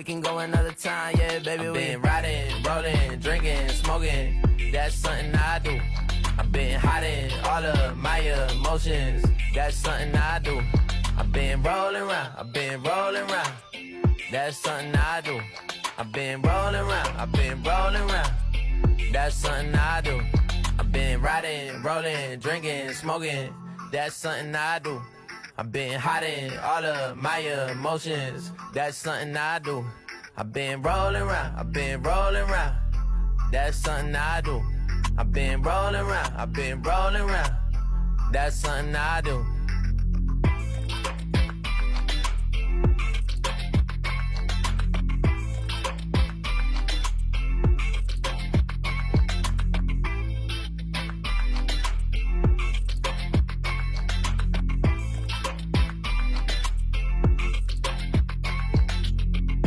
can go another time, yeah, baby. I've been riding, rolling, drinking, smoking. That's something I do. I've been hiding all of my emotions. That's something I do. I've been rolling around, I've been rolling around. That's something I do. I've been rolling around, I've been rolling around. That's something I do. I've been riding, rolling, drinking, smoking. That's something I do. I've been hiding all of my emotions. That's something I do. I've been rolling around, I've been rolling around. That's something I do. I've been rolling around, I've been rolling around. That's something I do.